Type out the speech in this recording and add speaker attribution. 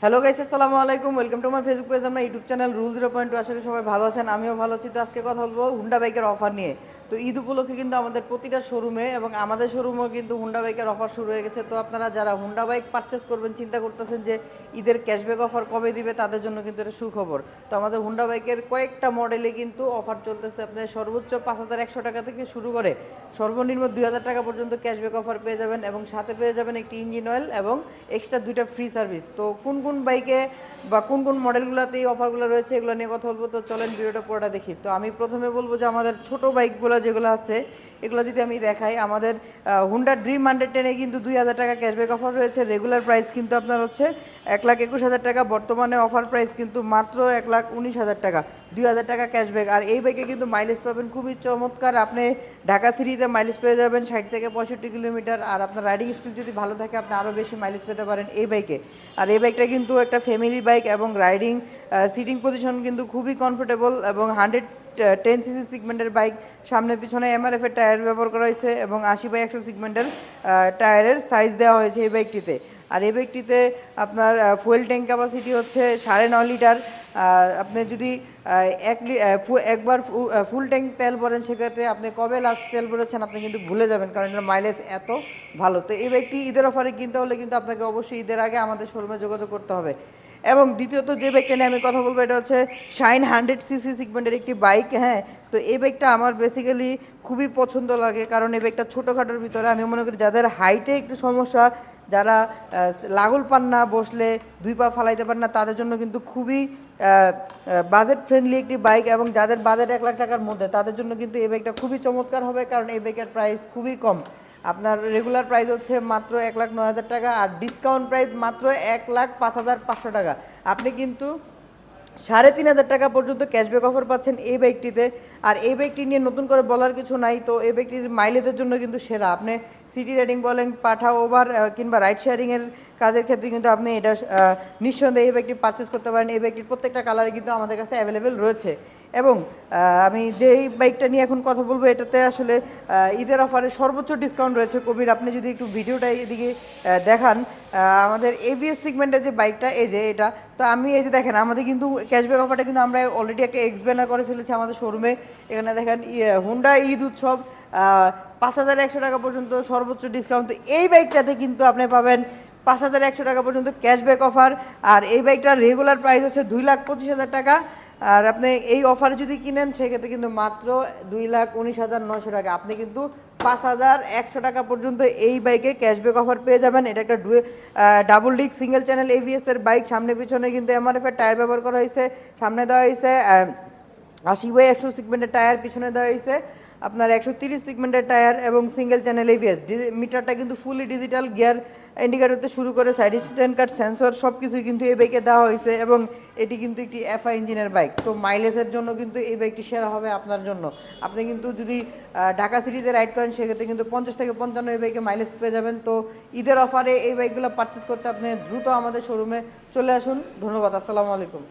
Speaker 1: Hello guys, আসসালামু আলাইকুম। Welcome to my Facebook page, আমরা ইউটিউব চ্যানেল রুল 0.2। আশা করি সবাই ভালো আছেন, আমিও ভালো আছি। তো আজকে কথা বলবো হুন্ডা বাইকের অফার নিয়ে। তো ঈদ উপলক্ষে কিন্তু আমাদের প্রতিটা শোরুমে এবং আমাদের শোরুমেও কিন্তু হুন্ডা বাইকের অফার শুরু হয়ে গেছে। তো আপনারা যারা হুন্ডা বাইক পারচেস করবেন, চিন্তা করতেছেন যে ঈদের ক্যাশব্যাক অফার কবে দিবে, তাদের জন্য কিন্তু এটা সুখবর। তো আমাদের হুন্ডা বাইকের কয়েকটা মডেলে কিন্তু অফার চলতেছে। আপনার সর্বোচ্চ 5,100 টাকা থেকে শুরু করে সর্বনিম্ন 2,000 টাকা পর্যন্ত ক্যাশব্যাক অফার পেয়ে যাবেন, এবং সাথে পেয়ে যাবেন একটি ইঞ্জিন অয়েল এবং এক্সট্রা 2টা ফ্রি সার্ভিস। তো কোন কোন বাইকে বা কোন কোন মডেলগুলোতে এই অফারগুলো রয়েছে, এগুলো নিয়ে কথা বলবো। তো চলেন ভিডিওটা পুরোটা দেখি। তো আমি প্রথমে বলবো যে আমাদের ছোট বাইকগুলো যেগুলো আছে, এগুলো যদি আমি দেখাই, আমাদের হুন্ডা ড্রিম 110-এ কিন্তু 2,000 টাকা ক্যাশব্যাক অফার রয়েছে। রেগুলার প্রাইস কিন্তু আপনার হচ্ছে 1,21,000 টাকা। বর্তমানে অফার প্রাইস কিন্তু মাত্র 1,19,000 টাকা, 2,000 টাকা ক্যাশব্যাক। আর এই বাইকে কিন্তু মাইলেজ পাবেন খুবই চমৎকার। আপনি ঢাকা থ্রিতে মাইলেজ পেয়ে যাবেন 60 থেকে 65 কিলোমিটার। আর আপনার রাইডিং স্কিল যদি ভালো থাকে, আপনি আরও বেশি মাইলেজ পেতে পারেন এই বাইকে। আর এই বাইকটা কিন্তু একটা ফ্যামিলি বাইক, এবং রাইডিং সিটিং পজিশন কিন্তু খুবই কমফোর্টেবল, এবং 110 সিসি সিগমেন্টের বাইক। সামনে পিছনে এমআরএফের টায়ার ব্যবহার করা হয়েছে, এবং 80/100 সিগমেন্টের টায়ারের সাইজ দেওয়া হয়েছে এই বাইকটিতে। আর এই বাইকটিতে আপনার ফুয়েল ট্যাঙ্ক ক্যাপাসিটি হচ্ছে 9.5 লিটার। আপনি যদি একবার ফুল ট্যাঙ্ক তেল ভরেন, সেক্ষেত্রে আপনি কবে লাস্ট তেল ভরেছেন আপনি কিন্তু ভুলে যাবেন, কারণ এটার মাইলেজ এত ভালো। তো এই বাইকটি ঈদের অফারে কিনতে হলে কিন্তু আপনাকে অবশ্যই ঈদের আগে আমাদের শোরুমে যোগাযোগ করতে হবে। এবং দ্বিতীয়ত যে বাইকটা নিয়ে আমি কথা বলবো, এটা হচ্ছে শাইন 100 সিসি সিগমেন্টের একটি বাইক। হ্যাঁ, তো এই বাইকটা আমার বেসিক্যালি খুবই পছন্দ লাগে, কারণ এই বাইকটা ছোটোখাটোর ভিতরে, আমি মনে করি যাদের হাইটে একটু সমস্যা, যারা লাগল পান না, বসলে 2 পা ফালাইতে পারেন না, তাদের জন্য কিন্তু খুবই বাজেট ফ্রেন্ডলি একটি বাইক। এবং যাদের বাজেট 1,00,000 টাকার মধ্যে, তাদের জন্য কিন্তু এই বাইকটা খুবই চমৎকার হবে, কারণ এই বাইকের প্রাইস খুবই কম। আপনার রেগুলার প্রাইস হচ্ছে মাত্র 1,09,000 টাকা, আর ডিসকাউন্ট প্রাইস মাত্র 1,05,500 টাকা। আপনি কিন্তু 3,500 টাকা পর্যন্ত ক্যাশব্যাক অফার পাচ্ছেন এই বাইকটিতে। আর এই বাইকটি নিয়ে নতুন করে বলার কিছু নাই। তো এই বাইকটির মাইলেজের জন্য কিন্তু সেরা। আপনি সিটি রাইডিং বলেন, পাঠা ওভার কিংবা রাইড শেয়ারিংয়ের কাজের ক্ষেত্রে কিন্তু আপনি এটা নিঃসন্দেহে এই বাইকটি পারচেস করতে পারেন। এই বাইকটির প্রত্যেকটা কালারে কিন্তু আমাদের কাছে অ্যাভেলেবেল রয়েছে। এবং আমি যেই বাইকটা নিয়ে এখন কথা বলবো, এটাতে আসলে ঈদের অফারে সর্বোচ্চ ডিসকাউন্ট রয়েছে। কবির, আপনি যদি একটু ভিডিওটা এদিকে দেখান, আমাদের এভিএস সিগমেন্টের যে বাইকটা, এই যে এটা। তো আমি এই যে দেখেন, আমাদের কিন্তু ক্যাশব্যাক অফারটা কিন্তু আমরা অলরেডি একটা এক্স ব্যানার করে ফেলেছি আমাদের শোরুমে। এখানে দেখেন হুন্ডা ঈদ উৎসব, 5,100 টাকা পর্যন্ত সর্বোচ্চ ডিসকাউন্ট। তো এই বাইকটাতে কিন্তু আপনি পাবেন 5,100 টাকা পর্যন্ত ক্যাশব্যাক অফার। আর এই বাইকটার রেগুলার প্রাইস হচ্ছে 2,25,000 টাকা। আর আপনি এই অফারে যদি কিনেন, সেক্ষেত্রে কিন্তু মাত্র 2,19,900 টাকা। আপনি কিন্তু 5,100 টাকা পর্যন্ত এই বাইকে ক্যাশব্যাক অফার পেয়ে যাবেন। এটা একটা double disc single channel ABS এর বাইক। সামনে পিছনে কিন্তু এমআরএফ এর টায়ার ব্যবহার করা হয়েছে। সামনে দেওয়া হয়েছে 80/100 সিগমেন্টের টায়ার, পিছনে দেওয়া হয়েছে আপনার 130 সিগমেন্টের টায়ার, এবং সিঙ্গেল চ্যানেল এভিএস। মিটারটা কিন্তু ফুলি ডিজিটাল, গিয়ার ইন্ডিকেটরতে শুরু করে সাইড স্ট্যান্ড কার্ড সেন্সর সব কিছুই কিন্তু এই বাইকে দেওয়া হয়েছে। এবং এটি কিন্তু একটি এফআই ইঞ্জিনের বাইক। তো মাইলেজের জন্য কিন্তু এই বাইকটি সেরা হবে আপনার জন্য। আপনি কিন্তু যদি ঢাকা সিটিতে রাইড করেন, সেক্ষেত্রে কিন্তু 50 থেকে 55 এই বাইকে মাইলেজ পেয়ে যাবেন। তো ঈদের অফারে এই বাইকগুলো পারচেস করতে আপনি দ্রুত আমাদের শোরুমে চলে আসুন। ধন্যবাদ, আসসালামু আলাইকুম।